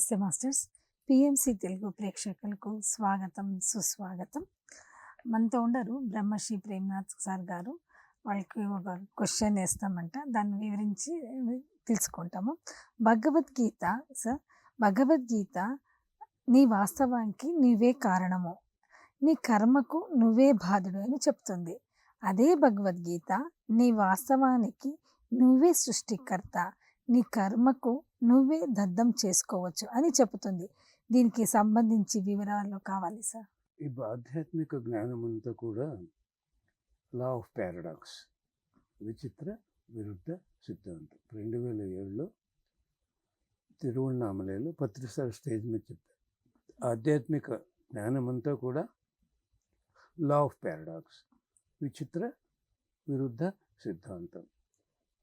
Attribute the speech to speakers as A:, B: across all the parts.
A: నమస్తే masters. PMC Telugu ప్రేక్షకులకు స్వాగతం, సుస్వాగతం. మనతో ఉండరు బ్రహ్మశ్రీ ప్రేమ్‌నాథ్ సార్ గారు. వాళ్ళకి ఒక క్వెషన్ ఏస్తామంట. దాన్ని వివరించి తెలుసుకుంటాము. భగవద్గీత సార్, భగవద్గీత నీ వాస్తవానికి నువ్వే కారణము, నీ కర్మకు నువ్వే బాధుడు అని చెప్తుంది. అదే భగవద్గీత నీ వాస్తవానికి నువ్వే సృష్టికర్త, నీ కర్మకు నువ్వే దద్దం చేసుకోవచ్చు అని చెబుతుంది. దీనికి సంబంధించి వివరాలు కావాలి సార్.
B: ఈ ఆధ్యాత్మిక జ్ఞానం అంతా కూడా లా ఆఫ్ పారాడాక్స్, విచిత్ర విరుద్ధ సిద్ధాంతం. 2007లో తిరువణామలలో పత్రిసారి స్టేజ్ మీద చెప్పారు. ఆధ్యాత్మిక జ్ఞానం అంతా కూడా లా ఆఫ్ పారాడాక్స్, విచిత్ర విరుద్ధ సిద్ధాంతం.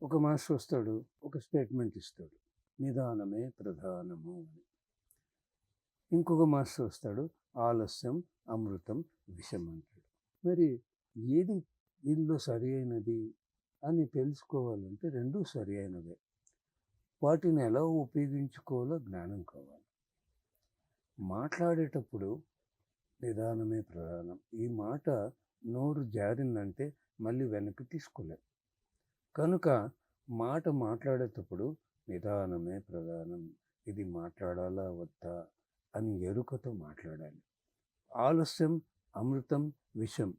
B: ఒక మాస్టర్ వస్తాడు, ఒక స్టేట్మెంట్ ఇస్తాడు, నిదానమే ప్రధానము అని. ఇంకొక మాస్టర్ వస్తాడు, ఆలస్యం అమృతం విషం అంటాడు. మరి ఏది దీనిలో సరి అయినది అని తెలుసుకోవాలంటే రెండూ సరి అయినవే. వాటిని ఎలా ఉపయోగించుకోవాలో జ్ఞానం కావాలి. మాట్లాడేటప్పుడు నిదానమే ప్రధానం. ఈ మాట నోరు జారిందంటే మళ్ళీ వెనక్కి తీసుకోలేం. కనుక మాట మాట్లాడేటప్పుడు నిదానమే ప్రధానం. ఇది మాట్లాడాలా వద్దా అని ఎరుకతో మాట్లాడాలి. ఆలస్యం అమృతం విషం.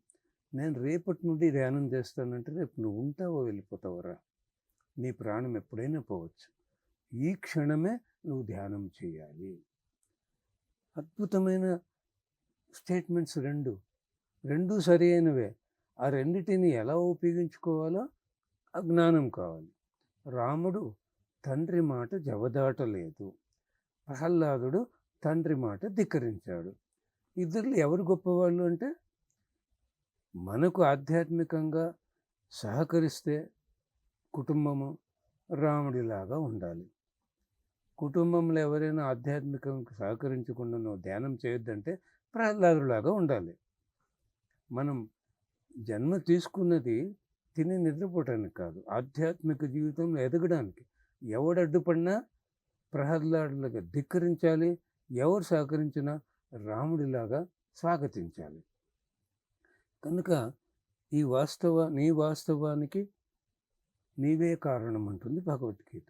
B: నేను రేపటి నుండి ధ్యానం చేస్తానంటే రేపు నువ్వు ఉంటావో వెళ్ళిపోతావరా? నీ ప్రాణం ఎప్పుడైనా పోవచ్చు. ఈ క్షణమే నువ్వు ధ్యానం చేయాలి. అద్భుతమైన స్టేట్మెంట్స్ రెండు సరి అయినవే. ఆ రెండిటిని ఎలా ఉపయోగించుకోవాలో అజ్ఞానం కావాలి. రాముడు తండ్రి మాట జవదాటలేదు, ప్రహ్లాదుడు తండ్రి మాట ధిక్కరించాడు. ఇద్దరు ఎవరు గొప్పవాళ్ళు అంటే, మనకు ఆధ్యాత్మికంగా సహకరిస్తే కుటుంబము రాముడిలాగా ఉండాలి. కుటుంబంలో ఎవరైనా ఆధ్యాత్మికంగా సహకరించకుండా నువ్వు ధ్యానం చేయొద్దంటే ప్రహ్లాదులాగా ఉండాలి. మనం జన్మ తీసుకున్నది తిని నిద్రపోవటానికి కాదు, ఆధ్యాత్మిక జీవితంలో ఎదగడానికి. ఎవడు అడ్డుపడినా ప్రహ్లాదులాగా ధిక్కరించాలి, ఎవరు సహకరించినా రాముడిలాగా స్వాగతించాలి. కనుక నీ వాస్తవానికి నీవే కారణం అంటుంది భగవద్గీత.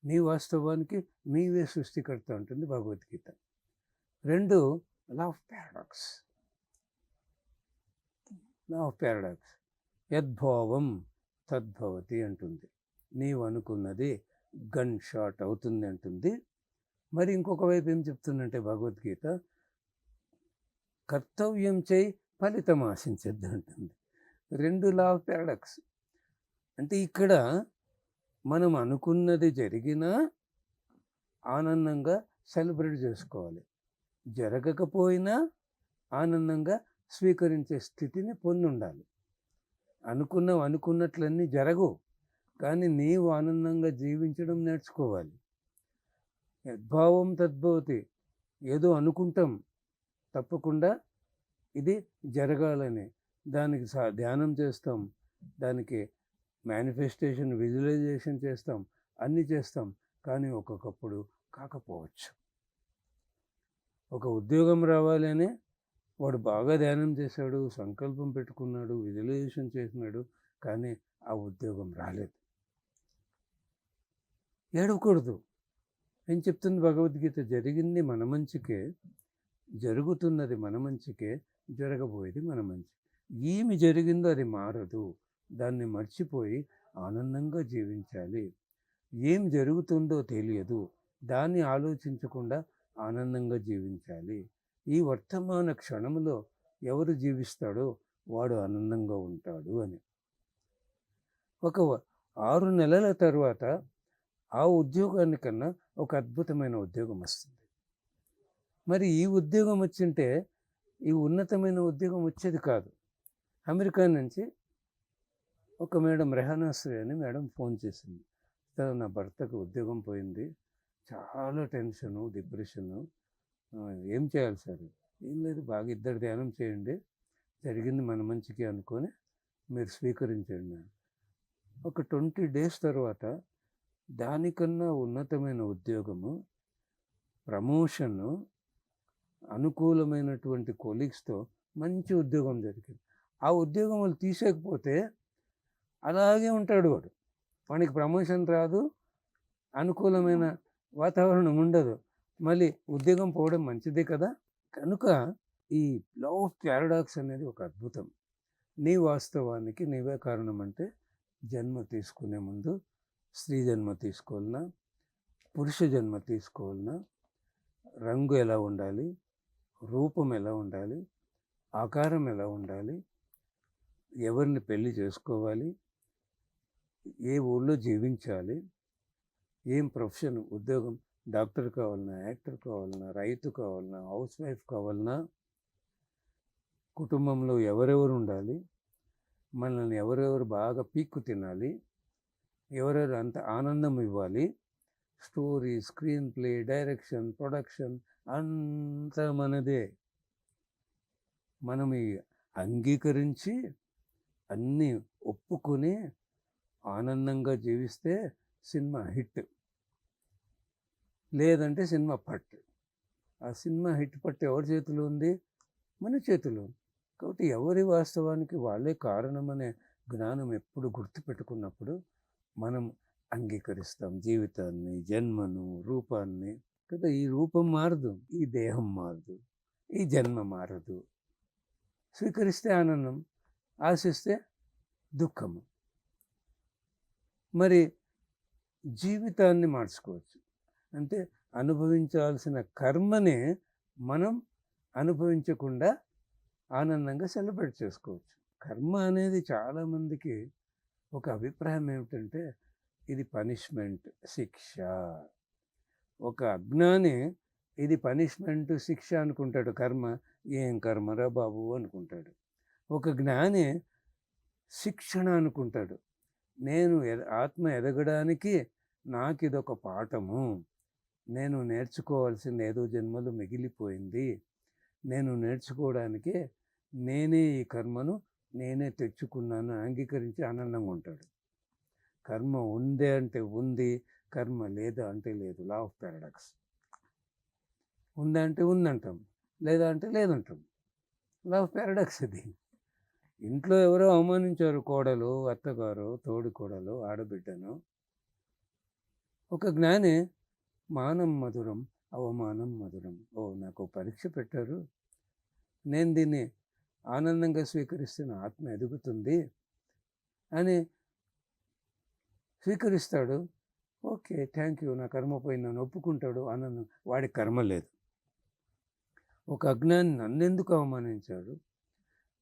B: నీ వాస్తవానికి నీవే సృష్టికర్త అంటుంది భగవద్గీత. రెండు law of paradox. Law of paradox. యద్భావం తద్భవతి అంటుంది. నీవు అనుకున్నది గన్ షాట్ అవుతుంది అంటుంది. మరి ఇంకొక వైపు ఏం చెప్తుందంటే భగవద్గీత, కర్తవ్యం చేయి ఫలితం ఆశించద్దు అంటుంది. రెండు లా ఆఫ్ పారాడాక్స్. అంటే ఇక్కడ మనం అనుకున్నది జరిగినా ఆనందంగా సెలబ్రేట్ చేసుకోవాలి, జరగకపోయినా ఆనందంగా స్వీకరించే స్థితిని పొంది ఉండాలి. అనుకున్నట్లన్నీ జరగవు, కానీ నీవు ఆనందంగా జీవించడం నేర్చుకోవాలి. యద్భావం తద్భవతి. ఏదో అనుకుంటాం, తప్పకుండా ఇది జరగాలని దానికి ధ్యానం చేస్తాం, దానికి మేనిఫెస్టేషన్ విజువలైజేషన్ చేస్తాం, అన్నీ చేస్తాం, కానీ ఒక్కొక్కప్పుడు కాకపోవచ్చు. ఒక ఉద్యోగం రావాలి అని వాడు బాగా ధ్యానం చేశాడు, సంకల్పం పెట్టుకున్నాడు, విజువలైజేషన్ చేసినాడు, కానీ ఆ ఉద్యోగం రాలేదు. ఏడవకూడదు. ఏం చెప్తుంది భగవద్గీత? జరిగింది మన మంచికే, జరుగుతున్నది మన మంచికే, జరగబోయేది మన మంచి. ఏమి జరిగిందో అది మారదు, దాన్ని మర్చిపోయి ఆనందంగా జీవించాలి. ఏం జరుగుతుందో తెలియదు, దాన్ని ఆలోచించకుండా ఆనందంగా జీవించాలి. ఈ వర్తమాన క్షణంలో ఎవరు జీవిస్తాడో వాడు ఆనందంగా ఉంటాడు అని. ఒక 6 నెలల తర్వాత ఆ ఉద్యోగానికన్నా ఒక అద్భుతమైన ఉద్యోగం వస్తుంది. మరి ఈ ఉద్యోగం వచ్చింటే ఈ ఉన్నతమైన ఉద్యోగం వచ్చేది కాదు. అమెరికా నుంచి ఒక మేడం, రెహానాశ్రీ అని మేడం ఫోన్ చేసింది. నా భర్తకు ఉద్యోగం పోయింది, చాలా టెన్షను, డిప్రెషను, ఏం చేయాలి సార్? ఏం లేదు, బాగా ఇద్దరు ధ్యానం చేయండి, జరిగింది మన మంచికి అనుకొని మీరు స్వీకరించండి. ఒక 20 days తర్వాత దానికన్నా ఉన్నతమైన ఉద్యోగము ప్రమోషన్ అనుకూలమైనటువంటి కొలీగ్స్తో మంచి ఉద్యోగం దొరికింది. ఆ ఉద్యోగం వాళ్ళు తీసేయకపోతే అలాగే ఉంటాడు వాడు. వానికి ప్రమోషన్ రాదు, అనుకూలమైన వాతావరణం ఉండదు. మళ్ళీ ఉద్యోగం పోవడం మంచిదే కదా. కనుక ఈ లా ఆఫ్ పారాడాక్స్ అనేది ఒక అద్భుతం. నీ వాస్తవానికి నీవే కారణం అంటే జన్మ తీసుకునే ముందు స్త్రీ జన్మ తీసుకోవాలన్నా, పురుష జన్మ తీసుకోవాలన్నా, రంగు ఎలా ఉండాలి, రూపం ఎలా ఉండాలి, ఆకారం ఎలా ఉండాలి, ఎవరిని పెళ్లి చేసుకోవాలి, ఏ ఊళ్ళో జీవించాలి, ఏం ప్రొఫెషన్ ఉద్యోగం, డాక్టర్ కావాలన్నా, యాక్టర్ కావాలన్నా, రైతు కావాలన్నా, హౌస్ వైఫ్ కావాలన్నా, కుటుంబంలో ఎవరెవరు ఉండాలి, మనల్ని ఎవరెవరు బాగా పీక్కు తినాలి, ఎవరెవరు అంత ఆనందం ఇవ్వాలి, story, screen play, direction, production అంతా మనదే. మనం అంగీకరించి అన్నీ ఒప్పుకొని ఆనందంగా జీవిస్తే సినిమా హిట్, లేదంటే సినిమా పట్టు. ఆ సినిమా హిట్ పట్టు ఎవరి చేతిలో ఉంది? మన చేతిలో. కాబట్టి ఎవరి వాస్తవానికి వాళ్ళే కారణమనే జ్ఞానం ఎప్పుడు గుర్తుపెట్టుకున్నప్పుడు మనం అంగీకరిస్తాం జీవితాన్ని, జన్మను, రూపాన్ని. కదా, ఈ రూపం మారదు, ఈ దేహం మారదు, ఈ జన్మ మారదు. స్వీకరిస్తే ఆనందం, ఆశిస్తే దుఃఖము. మరి జీవితాన్ని మార్చుకోవచ్చు. అంటే అనుభవించాల్సిన కర్మనే మనం అనుభవించకుండా ఆనందంగా సెలబ్రేట్ చేసుకోవచ్చు. కర్మ అనేది చాలామందికి ఒక అభిప్రాయం ఏమిటంటే ఇది పనిష్మెంట్, శిక్ష. ఒక అజ్ఞాని ఇది పనిష్మెంట్, శిక్ష అనుకుంటాడు. కర్మ ఏం కర్మరా బాబు అనుకుంటాడు. ఒక జ్ఞాని శిక్షణ అనుకుంటాడు. నేను ఆత్మ ఎదగడానికి నాకు ఇదొక పాఠము, నేను నేర్చుకోవాల్సింది ఏదో జన్మలు మిగిలిపోయింది, నేను నేర్చుకోవడానికి నేనే ఈ కర్మను నేనే తెచ్చుకున్నాను అంగీకరించి ఆనందంగా ఉంటాడు. కర్మ ఉందే అంటే ఉంది, కర్మ లేదా అంటే లేదు. లా ఆఫ్ పారాడాక్స్. ఉందా అంటే ఉందంటాం, లేదా అంటే లేదంటాం. లా ఆఫ్ పారాడాక్స్ ఇది. ఇంట్లో ఎవరో అవమానించారు, కోడలు, అత్తగారు, తోడి కోడలు, ఆడబిడ్డను. ఒక జ్ఞాని మానం మధురం, అవమానం మధురం. ఓ, నాకు పరీక్ష పెట్టారు, నేను దీన్ని ఆనందంగా స్వీకరిస్తున్న ఆత్మ ఎదుగుతుంది అని స్వీకరిస్తాడు. ఓకే, థ్యాంక్ యూ, నా కర్మ పోయిందని ఒప్పుకుంటాడు. ఆనందం. వాడి కర్మ లేదు. ఒక అజ్ఞాని నన్నెందుకు అవమానించాడు,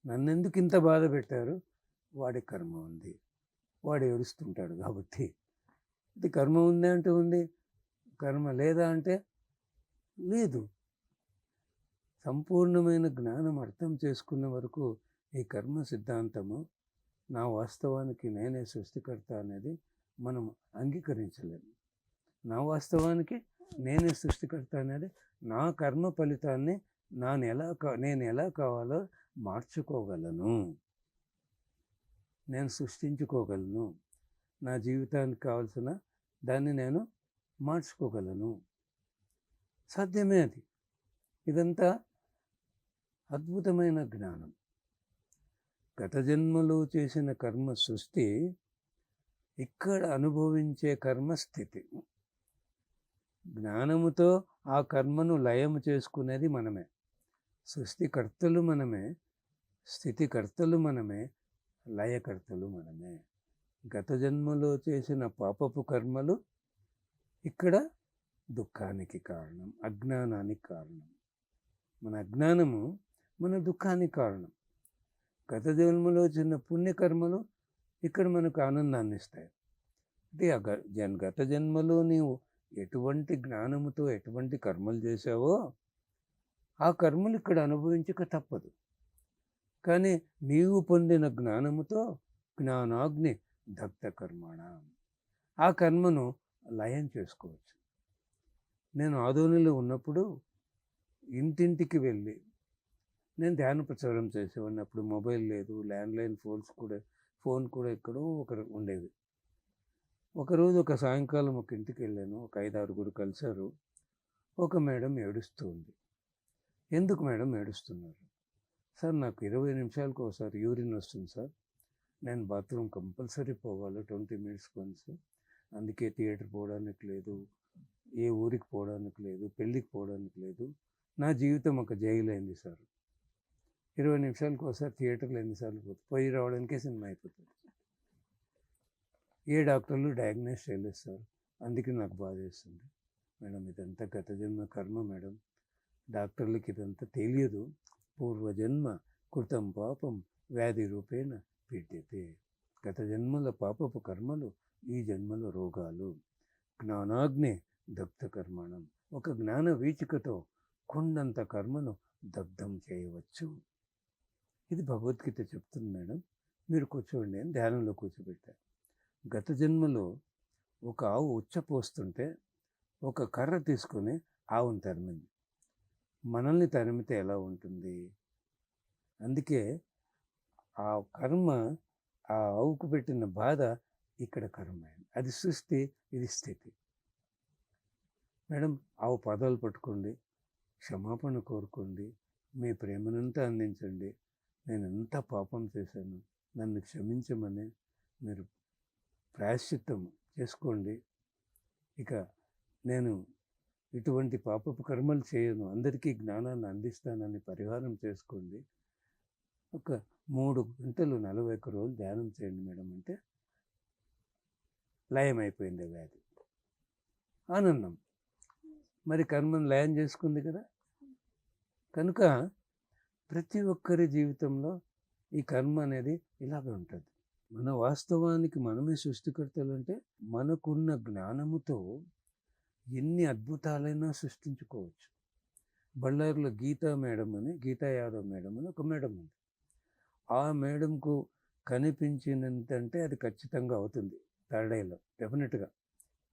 B: నన్నెందుకు ఇంత బాధ పెట్టారు, వాడి కర్మ ఉంది, వాడు ఏడుస్తుంటాడు. కాబట్టి ఇది కర్మ ఉంది అంటే ఉంది, కర్మ లేదా అంటే లేదు. సంపూర్ణమైన జ్ఞానం అర్థం చేసుకున్న వరకు ఈ కర్మ సిద్ధాంతము, నా వాస్తవానికి నేనే సృష్టికర్త అనేది మనం అంగీకరించలేము. నా వాస్తవానికి నేనే సృష్టికర్త అనేది నా కర్మ ఫలితాన్ని నేను ఎలా కావాలో మార్చుకోగలను, నేను సృష్టించుకోగలను. నా జీవితానికి కావాల్సిన దాన్ని నేను మార్చుకోగలను. సాధ్యమే అది. ఇదంతా అద్భుతమైన జ్ఞానం. గత జన్మలో చేసిన కర్మ సృష్టి, ఇక్కడ అనుభవించే కర్మ స్థితి. జ్ఞానముతో ఆ కర్మను లయము చేసుకునేది మనమే. సృష్టికర్తలు మనమే, స్థితికర్తలు మనమే, లయకర్తలు మనమే. గత జన్మలో చేసిన పాపపు కర్మలు ఇక్కడ దుఃఖానికి కారణం, అజ్ఞానానికి కారణం. మన అజ్ఞానము మన దుఃఖానికి కారణం. గత జన్మలో చిన్న పుణ్యకర్మలు ఇక్కడ మనకు ఆనందాన్ని ఇస్తాయి. అంటే గత జన్మలో నీవు ఎటువంటి జ్ఞానముతో ఎటువంటి కర్మలు చేశావో ఆ కర్మలు ఇక్కడ అనుభవించక తప్పదు. కానీ నీవు పొందిన జ్ఞానముతో జ్ఞానాగ్ని దగ్ధ కర్మణ, ఆ కర్మను లయం చేసుకోవచ్చు. నేను ఆదోనిలో ఉన్నప్పుడు ఇంటింటికి వెళ్ళి నేను ధ్యాన ప్రచారం చేసేవాడిని. అప్పుడు మొబైల్ లేదు, ల్యాండ్లైన్ ఫోన్ కూడా ఎక్కడో ఉండేవి. ఒకరోజు ఒక సాయంకాలం ఒక ఇంటికి వెళ్ళాను. ఒక 5-6 కలిశారు. ఒక మేడం ఏడుస్తూ ఉంది. ఎందుకు మేడం ఏడుస్తున్నారు? సార్ నాకు 20 నిమిషాలకు ఒకసారి యూరిన్ వస్తుంది సార్. నేను బాత్రూమ్ కంపల్సరీ పోవాలి 20 మినిట్స్కి వన్స్. అందుకే థియేటర్ పోవడానికి లేదు, ఏ ఊరికి పోవడానికి లేదు, పెళ్ళికి పోవడానికి లేదు. నా జీవితం ఒక జైలు అయింది సార్. 20 నిమిషాలకు ఒకసారి థియేటర్లో ఎన్నిసార్లు పోయి రావడానికే సినిమా అయిపోతుంది. ఏ డాక్టర్లు డయాగ్నోస్ చేయలేదు సార్. అందుకే నాకు బాధ వేస్తుంది. మేడం ఇదంతా గత జన్మ కర్మ మేడం. డాక్టర్లకి ఇదంతా తెలియదు. పూర్వజన్మ కృతం పాపం వ్యాధి రూపేణ పీడ్యతే. గత జన్మల పాపపు కర్మలు, ఈ జన్మల రోగాలు. జ్ఞానాగ్నే దగ్ధ కర్మణం. ఒక జ్ఞాన వీచికతో కొండంత కర్మను దగ్ధం చేయవచ్చు. ఇది భగవద్గీత చెప్తుంది మేడం. మీరు కూర్చోండి అని ధ్యానంలో కూర్చోబెట్టారు. గత జన్మలో ఒక ఆవు ఉచ్చపోస్తుంటే ఒక కర్ర తీసుకొని ఆవును తరిమింది. మనల్ని తరిమితే ఎలా ఉంటుంది? అందుకే ఆ కర్మ, ఆ ఆవుకు పెట్టిన బాధ ఇక్కడ కర్మ. అది సృష్టి, ఇది స్థితి. మేడం ఆవు పాదాలు పట్టుకోండి, క్షమాపణ కోరుకోండి, మీ ప్రేమనంతా అందించండి. నేను ఎంత పాపం చేశాను, నన్ను క్షమించమని మీరు ప్రాయశ్చిత్తం చేసుకోండి. ఇక నేను ఇటువంటి పాపపు కర్మలు చేయను, అందరికీ జ్ఞానాన్ని అందిస్తానని పరిహారం చేసుకోండి. ఒక 3 గంటలు 41 రోజులు ధ్యానం చేయండి మేడం అంటే లయం అయిపోయింది వ్యాధి. ఆనందం. మరి కర్మను లయం చేసుకుంది కదా. కనుక ప్రతి ఒక్కరి జీవితంలో ఈ కర్మ అనేది ఇలాగే ఉంటుంది. మన వాస్తవానికి మనమే సృష్టికర్తలు. అంటే మనకున్న జ్ఞానముతో ఎన్ని అద్భుతాలైనా సృష్టించుకోవచ్చు. బళ్ళారిలో గీతా యాదవ్ మేడం అని ఒక మేడం ఉంది. ఆ మేడంకు కనిపించినంతంటే అది ఖచ్చితంగా అవుతుంది. థర్డ్ ఐలో డెఫినెట్గా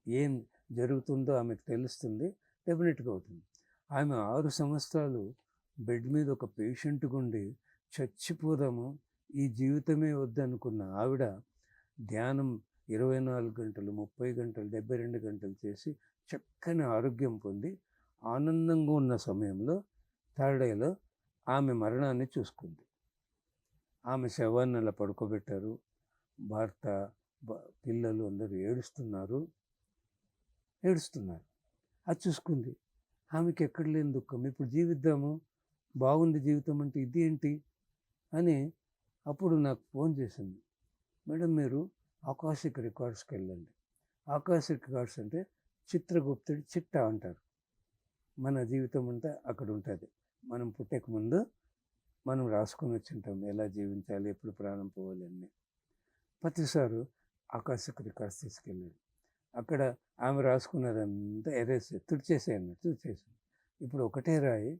B: ఏం జరుగుతుందో ఆమెకు తెలుస్తుంది, డెఫినెట్గా అవుతుంది. ఆమె 6 సంవత్సరాలు బెడ్ మీద ఒక పేషెంట్గా ఉండి చచ్చిపోదాము, ఈ జీవితమే వద్దనుకున్న ఆవిడ ధ్యానం 24 గంటలు, 30 గంటలు, 72 గంటలు చేసి చక్కని ఆరోగ్యం పొంది ఆనందంగా ఉన్న సమయంలో థర్డ్ ఐలో ఆమె మరణాన్ని చూసుకుంది. ఆమె శవాన్ని అలా పడుకోబెట్టారు. భర్త, పిల్లలు అందరూ ఏడుస్తున్నారు. అది చూసుకుంది. ఆమెకి ఎక్కడ లేని దుఃఖం. ఇప్పుడు జీవిద్దాము, బాగుంది జీవితం అంటే ఇది ఏంటి అని అప్పుడు నాకు ఫోన్ చేసింది. మేడం మీరు ఆకాశిక్ రికార్డ్స్కి వెళ్ళండి. ఆకాశిక్ రికార్డ్స్ అంటే చిత్రగుప్తుడి చిట్టా అంటారు. మన జీవితం అంతా అక్కడ ఉంటుంది. మనం పుట్టక ముందు మనం రాసుకొని వచ్చింటాం, ఎలా జీవించాలి, ఎప్పుడు ప్రాణం పోవాలి అన్నీ. ప్రతిసారి ఆకాశిక్ రికార్డ్స్ తీసుకెళ్ళాడు. అక్కడ ఆమె రాసుకున్నదంతా తుడిచేసాను. ఇప్పుడు ఒకటే రాయి,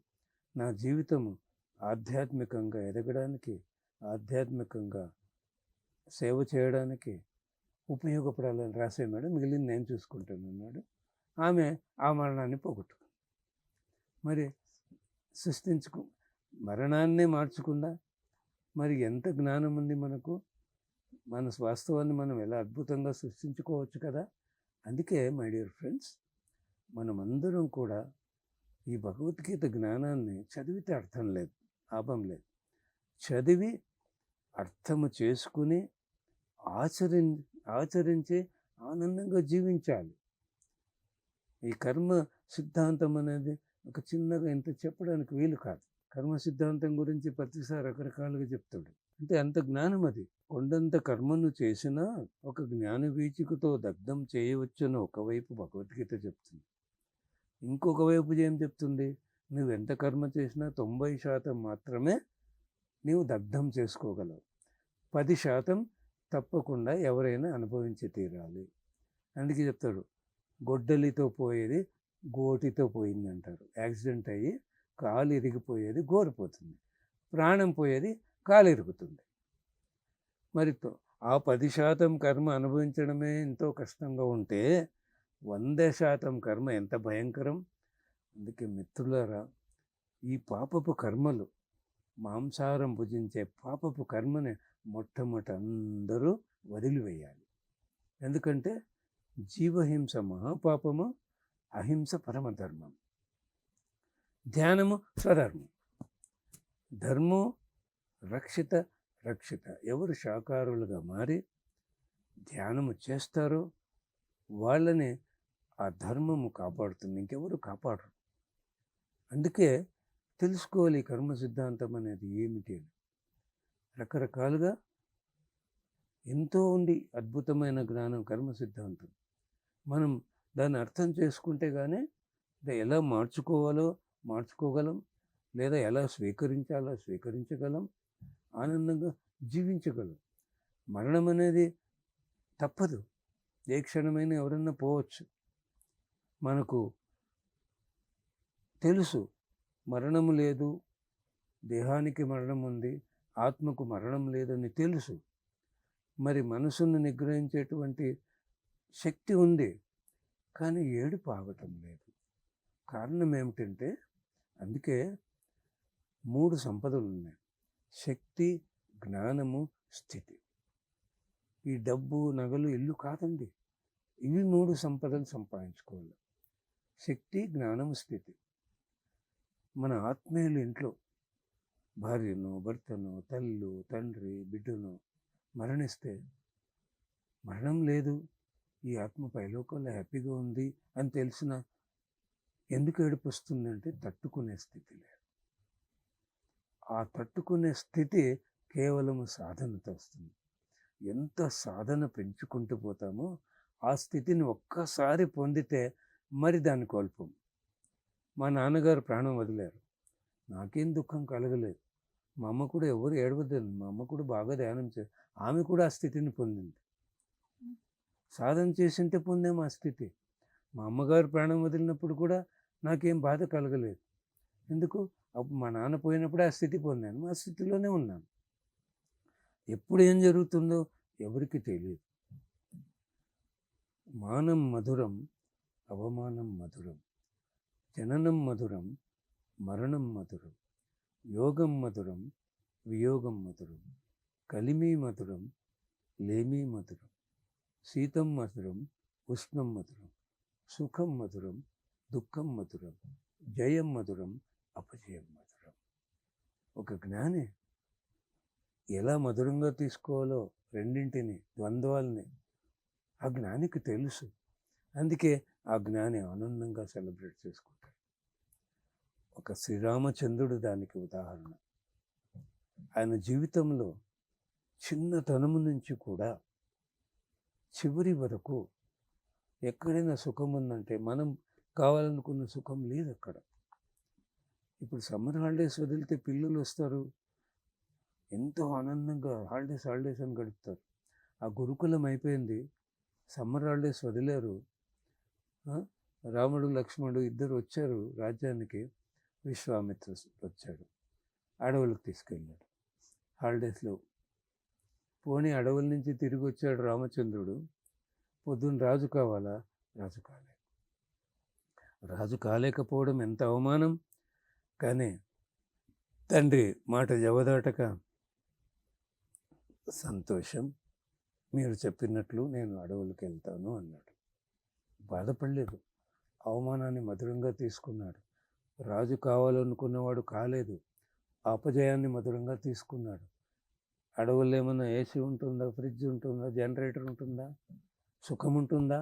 B: నా జీవితము ఆధ్యాత్మికంగా ఎదగడానికి, ఆధ్యాత్మికంగా సేవ చేయడానికి ఉపయోగపడాలని రాసే మేడం, మిగిలింది నేను చూసుకుంటాను అన్నాడు. ఆమె ఆ మరణాన్ని పోగొట్టుకుంది. మరి మరణాన్నే మార్చుకుందా? మరి ఎంత జ్ఞానం ఉంది మనకు. మన వాస్తవాన్ని మనం ఎలా అద్భుతంగా సృష్టించుకోవచ్చు కదా. అందుకే మై డియర్ ఫ్రెండ్స్, మనమందరం కూడా ఈ భగవద్గీత జ్ఞానాన్ని చదివితే అర్థం లేదు, లాభం లేదు. చదివి అర్థము చేసుకుని ఆచరించి ఆనందంగా జీవించాలి. ఈ కర్మ సిద్ధాంతం అనేది ఒక చిన్నగా ఇంత చెప్పడానికి వీలు కాదు. కర్మ సిద్ధాంతం గురించి ప్రతిసారి రకరకాలుగా చెప్తాడు. అంటే అంత జ్ఞానం అది. కొండంత కర్మను చేసినా ఒక జ్ఞాన వీచికతో దగ్ధం చేయవచ్చని ఒకవైపు భగవద్గీత చెప్తుంది. ఇంకొక వైపు ఏం చెప్తుంది? నువ్వు ఎంత కర్మ చేసినా 90% మాత్రమే నీవు దగ్ధం చేసుకోగలవు. 10% తప్పకుండా ఎవరైనా అనుభవించి తీరాలి. అందుకే చెప్తాడు, గొడ్డలితో పోయేది గోటితో పోయింది అంటారు. యాక్సిడెంట్ అయ్యి కాలు ఇరిగిపోయేది గోరిపోతుంది, ప్రాణం పోయేది కాలు ఇరుగుతుంది. మరి ఆ 10% కర్మ అనుభవించడమే ఎంతో కష్టంగా ఉంటే 100% కర్మ ఎంత భయంకరం. అందుకే మిత్రులారా, ఈ పాపపు కర్మలు, మాంసాహారం భుజించే పాపపు కర్మని మొట్టమొదట అందరూ వదిలివేయాలి. ఎందుకంటే జీవహింస మహాపాపము, అహింస పరమధర్మం. ధ్యానము స్వధర్మం. ధర్మో రక్షిత రక్షిత. ఎవరు శాకాహారులుగా మారి ధ్యానము చేస్తారో వాళ్ళని ఆ ధర్మము కాపాడుతుంది, ఇంకెవరు కాపాడరు. అందుకే తెలుసుకోవాలి ఈ కర్మ సిద్ధాంతం అనేది ఏమిటి అని. రకరకాలుగా ఎంతో ఉంది అద్భుతమైన జ్ఞానం కర్మ సిద్ధాంతం. మనం దాన్ని అర్థం చేసుకుంటే కానీ ఎలా మార్చుకోవాలో మార్చుకోగలం, లేదా ఎలా స్వీకరించాలో స్వీకరించగలం, ఆనందంగా జీవించగలం. మరణం అనేది తప్పదు, ఏ క్షణమైనా ఎవరన్నా పోవచ్చు. మనకు తెలుసు మరణము లేదు, దేహానికి మరణం ఉంది, ఆత్మకు మరణం లేదని తెలుసు. మరి మనసును నిగ్రహించేటువంటి శక్తి ఉంది, కానీ ఏడుపు ఆగటం లేదు. కారణం ఏమిటంటే అందుకే 3 సంపదలు ఉన్నాయి: శక్తి, జ్ఞానము, స్థితి. ఈ డబ్బు, నగలు, ఇల్లు కాదండి, ఇవి 3 సంపదలు సంపాదించుకోవాలి. శక్తి, జ్ఞానము, స్థితి. మన ఆత్మీయులు ఇంట్లో భార్యను, భర్తను, తల్లు, తండ్రి, బిడ్డను మరణిస్తే మరణం లేదు, ఈ ఆత్మ పైలోకంలో హ్యాపీగా ఉంది అని తెలిసిన ఎందుకు ఏడుపు వస్తుందంటే తట్టుకునే స్థితి లేదు. ఆ తట్టుకునే స్థితి కేవలం సాధనతో వస్తుంది. ఎంత సాధన పెంచుకుంటూ పోతామో ఆ స్థితిని ఒక్కసారి పొందితే మరి దాన్ని కోల్పోం. మా నాన్నగారు ప్రాణం వదిలారు, నాకేం దుఃఖం కలగలేదు. మా అమ్మ కూడా ఎవరు ఏడవద్దని, మా అమ్మ కూడా బాగా ధ్యానం ఆమె కూడా ఆ స్థితిని పొందింది. సాధన చేసింటే పొందాము ఆ స్థితి. మా అమ్మగారు ప్రాణం వదిలినప్పుడు కూడా నాకేం బాధ కలగలేదు. ఎందుకు? అప్పుడు మా నాన్న పోయినప్పుడే ఆ స్థితి పొందాను, ఆ స్థితిలోనే ఉన్నాను. ఎప్పుడు ఏం జరుగుతుందో ఎవరికి తెలియదు. మానం మధురం, అవమానం మధురం, జననం మధురం, మరణం మధురం, యోగం మధురం, వియోగం మధురం, కలిమి మధురం, లేమి మధురం, శీతం మధురం, ఉష్ణం మధురం, సుఖం మధురం, దుఃఖం మధురం, జయం మధురం, అపజయం మధురం. ఒక జ్ఞాని ఎలా మధురంగా తీసుకోవాలో రెండింటిని, ద్వంద్వాలని ఆ జ్ఞానికి తెలుసు. అందుకే ఆ జ్ఞాని ఆనందంగా సెలబ్రేట్ చేసుకుంటాడు. ఒక శ్రీరామచంద్రుడు దానికి ఉదాహరణ. ఆయన జీవితంలో చిన్నతనము నుంచి కూడా చివరి వరకు ఎక్కడైనా సుఖం ఉందంటే మనం కావాలనుకున్న సుఖం లేదు అక్కడ. ఇప్పుడు సమ్మర్ హాలిడేస్ వదిలితే పిల్లలు వస్తారు, ఎంతో ఆనందంగా హాలిడేస్ అని గడుపుతారు. ఆ గురుకులం అయిపోయింది, సమ్మర్ హాలిడేస్ వదిలేరు. రాముడు, లక్ష్మణుడు ఇద్దరు వచ్చారు రాజ్యానికి. విశ్వామిత్ర వచ్చాడు, అడవులకు తీసుకెళ్ళాడు హాలిడేస్లో. పోనీ అడవుల నుంచి తిరిగి వచ్చాడు రామచంద్రుడు. పొద్దున్న రాజు కావాలా, రాజు కాలేకపోవడం ఎంత అవమానం. కానీ తండ్రి మాట జవదాటక, సంతోషం, మీరు చెప్పినట్లు నేను అడవులకు వెళ్తాను అన్నాడు. బాధపడలేదు, అవమానాన్ని మధురంగా తీసుకున్నాడు. రాజు కావాలనుకున్నవాడు కాలేదు, అపజయాన్ని మధురంగా తీసుకున్నాడు. అడవుల్లో ఏమన్నా ఏసీ ఉంటుందా, ఫ్రిడ్జ్ ఉంటుందా, జనరేటర్ ఉంటుందా, సుఖం ఉంటుందా?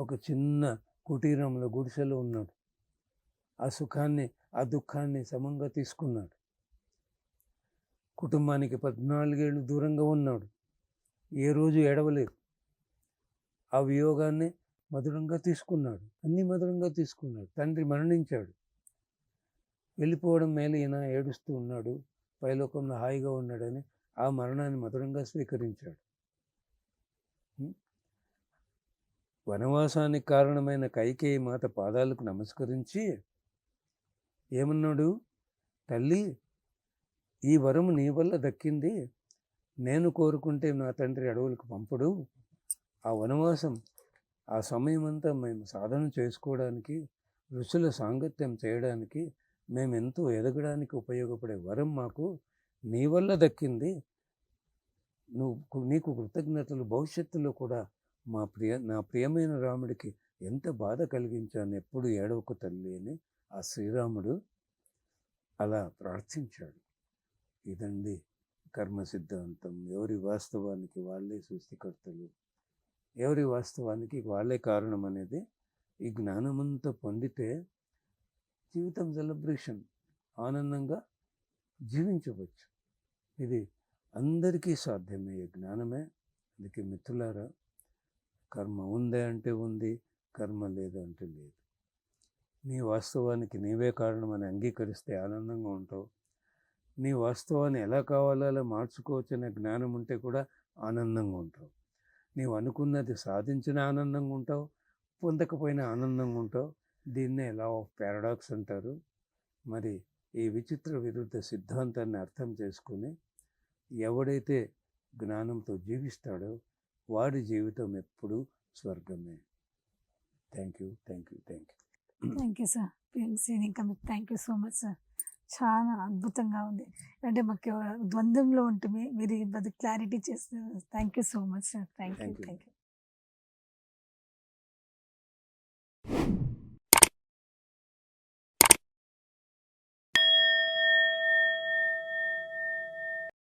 B: ఒక చిన్న కుటీరంలో, గుడిసెలో ఉన్నాడు. ఆ సుఖాన్ని, ఆ దుఃఖాన్ని సమంగా తీసుకున్నాడు. కుటుంబానికి 14 ఏళ్ళు దూరంగా ఉన్నాడు, ఏ రోజు ఏడవలేదు. ఆ వియోగాన్ని మధురంగా తీసుకున్నాడు, అన్నీ మధురంగా తీసుకున్నాడు. తండ్రి మరణించాడు, వెళ్ళిపోవడం మేలు, ఈయన ఏడుస్తూ ఉన్నాడు, పైలోకంలో హాయిగా ఉన్నాడని ఆ మరణాన్ని మధురంగా స్వీకరించాడు. వనవాసానికి కారణమైన కైకేయి మాత పాదాలకు నమస్కరించి ఏమన్నాడు? తల్లి, ఈ వరము నీ వల్ల దక్కింది, నేను కోరుకుంటే నా తండ్రి అడవులకు పంపడు. ఆ వనవాసం, ఆ సమయం అంతా మేము సాధన చేసుకోవడానికి, ఋషుల సాంగత్యం చేయడానికి, మేమెంతో ఎదగడానికి ఉపయోగపడే వరం మాకు నీ వల్ల దక్కింది. నీకు కృతజ్ఞతలు. భవిష్యత్తులో కూడా నా ప్రియమైన రాముడికి ఎంత బాధ కలిగించాను, ఎప్పుడు ఏడవకు తల్లి అని ఆ శ్రీరాముడు అలా ప్రార్థించాడు. ఇదండి కర్మ సిద్ధాంతం. ఎవరి వాస్తవానికి వాళ్ళే సృష్టికర్తలు, ఎవరి వాస్తవానికి వాళ్ళే కారణం అనేది ఈ జ్ఞానమంతా పొందితే జీవితం సెలబ్రేషన్, ఆనందంగా జీవించవచ్చు. ఇది అందరికీ సాధ్యమయ్యే జ్ఞానమే. అందుకే మిత్రులారా, కర్మ ఉందే అంటే ఉంది, కర్మ లేదు అంటే లేదు. నీ వాస్తవానికి నీవే కారణమని అంగీకరిస్తే ఆనందంగా ఉంటావు. నీ వాస్తవాన్ని ఎలా కావాలో అలా మార్చుకోవచ్చనే జ్ఞానం ఉంటే కూడా ఆనందంగా ఉంటావు. నీవు అనుకున్నది సాధించిన ఆనందంగా ఉంటావు, పొందకపోయినా ఆనందంగా ఉంటావు. దీన్నే లా ఆఫ్ పారాడాక్స్ అంటారు. మరి ఈ విచిత్ర విరుద్ధ సిద్ధాంతాన్ని అర్థం చేసుకుని ఎవడైతే జ్ఞానంతో జీవిస్తాడో వాడి జీవితం ఎప్పుడూ స్వర్గమే. Thank you, thank you, thank you.
A: Thank you sir. PMC ఇంకా మీకు thank you so much sir. చాలా అద్భుతంగా ఉంది. అంటే మాకు ద్వంద్వంలో ఉంటుంది, మీరు క్లారిటీ చేస్తారు. Thank you so much sir. Thank you,
B: thank you.
A: Thank you.